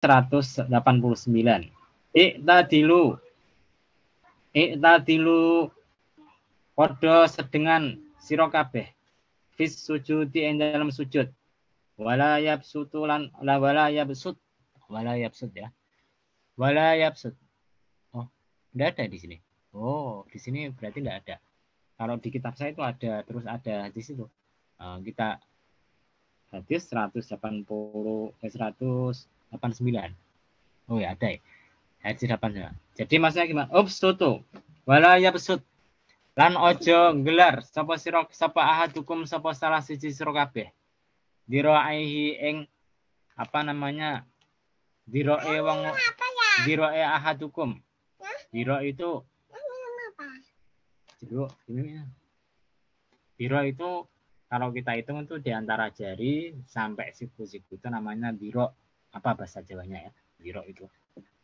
189. Iktadilu padha sedengan sira kabeh fis sujudi ing dalam sujud. Wala yabsutu lan wala yabsut ya. Wala yabsut. Oh, enggak ada di sini. Oh, di sini berarti enggak ada. Kalau di kitab saya itu ada, terus ada di situ. Kita hadis 189. Oh ya, ada ya. Hadis 89. Jadi maksudnya gimana? Ubsutu wala yabsut. Lan ojo gelar sapa sira sapa ahadukum sapa salah siji sira kabeh. Diraihi ing apa namanya? Diroe wong diroe ahadukum. Diro itu Diro itu kalau kita hitung itu di antara jari sampai siku-siku itu namanya diro. Apa bahasa Jawanya ya? Diro itu.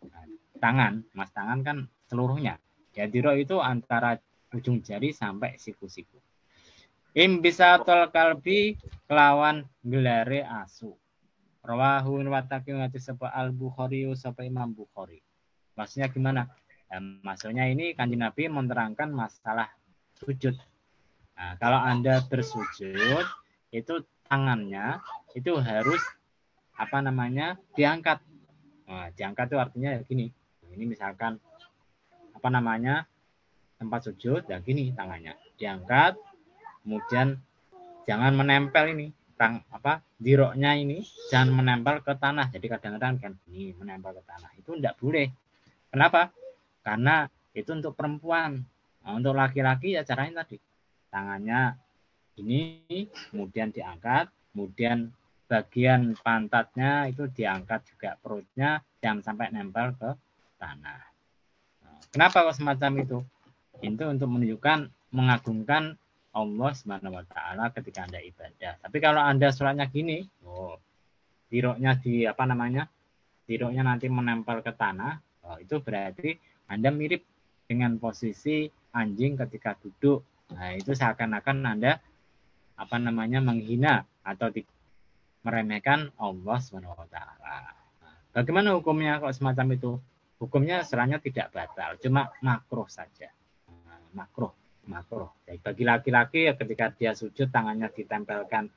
Nah, tangan, mas tangan kan seluruhnya. Ya diro itu antara ujung jari sampai siku-siku. Imbisatul kalbi kelawan gelare asu. Rawahu wataki ngati sapa al-Bukhari sapa Imam Bukhari. Maksudnya gimana? Maksudnya ini Kanjeng Nabi menerangkan masalah sujud. Nah, kalau Anda bersujud, itu tangannya itu harus apa namanya diangkat. Nah, diangkat itu artinya gini. Ini misalkan apa namanya tempat sujud, ya gini tangannya diangkat, kemudian jangan menempel ini diroknya ini jangan menempel ke tanah. Jadi kadang-kadang kan ini menempel ke tanah itu tidak boleh. Kenapa? Karena itu untuk perempuan. Nah, untuk laki-laki ya caranya tadi tangannya ini kemudian diangkat, kemudian bagian pantatnya itu diangkat juga, perutnya jangan sampai nempel ke tanah. Nah, kenapa kok semacam itu? Itu untuk menunjukkan mengagungkan Allah Subhanahu wa taala ketika Anda ibadah. Tapi kalau Anda sholatnya gini, diroknya di apa namanya? Diroknya nanti menempel ke tanah, itu berarti Anda mirip dengan posisi anjing ketika duduk. Nah, itu seakan-akan Anda apa namanya menghina atau meremehkan Allah Subhanahu wa taala. Bagaimana hukumnya kok semacam itu? Hukumnya sebenarnya tidak batal, cuma makruh saja. Makruh. Jadi bagi laki-laki ya ketika dia sujud tangannya ditempelkan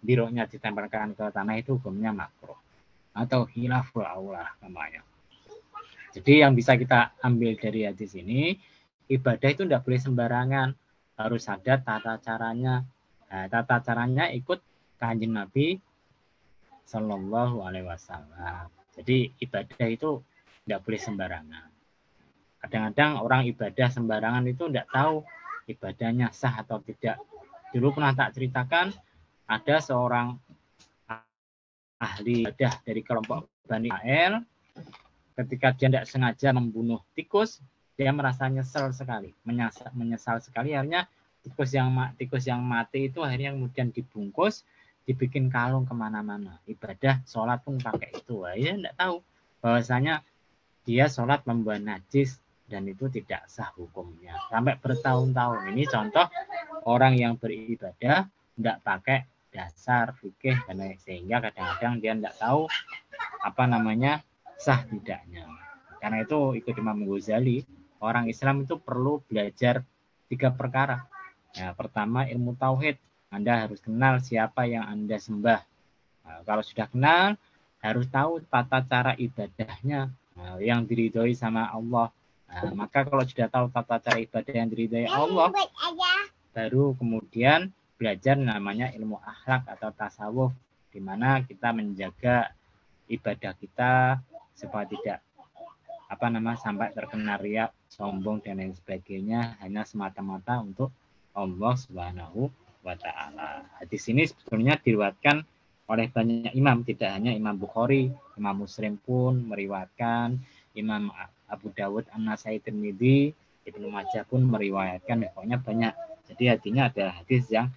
diroknya ditempelkan ke tanah itu hukumnya makruh atau khilaful aula namanya. Jadi yang bisa kita ambil dari hadis ini, ibadah itu tidak boleh sembarangan, harus ada tata caranya. Nah, tata caranya ikut Kanjeng Nabi Shallallahu Alaihi Wasallam. Jadi ibadah itu tidak boleh sembarangan. Kadang-kadang orang ibadah sembarangan itu tidak tahu ibadahnya sah atau tidak. Dulu pernah tak ceritakan, ada seorang ahli ibadah dari kelompok Bani Israil, ketika dia tidak sengaja membunuh tikus, dia merasa nyesal sekali, menyesal sekali. Akhirnya tikus yang mati itu akhirnya kemudian dibungkus, dibikin kalung kemana-mana. Ibadah sholat pun pakai itu. Ya tidak tahu bahwasanya dia sholat membuat najis dan itu tidak sah hukumnya sampai bertahun-tahun. Ini contoh orang yang beribadah tidak pakai dasar fikih dan sehingga kadang-kadang dia tidak tahu apa namanya sah tidaknya. Karena itu ikut Imam Ghazali, orang Islam itu perlu belajar 3 perkara. Nah, pertama ilmu tauhid. Anda harus kenal siapa yang Anda sembah. Nah, kalau sudah kenal, harus tahu tata cara ibadahnya yang diridhoi sama Allah. Nah, maka kalau sudah tahu tata cara ibadah yang diridhoi Allah, baru kemudian belajar namanya ilmu akhlak atau tasawuf, di mana kita menjaga ibadah kita supaya tidak sampai terkena riak, sombong dan lain sebagainya, hanya semata-mata untuk Allah Subhanahu wa taala. Hadis ini sebetulnya diriwayatkan oleh banyak imam, tidak hanya Imam Bukhari, Imam Muslim pun meriwayatkan, Imam Abu Dawud, An-Nasai, Tirmidzi, Ibnu Majah pun meriwayatkan, pokoknya banyak. Jadi artinya ada hadis yang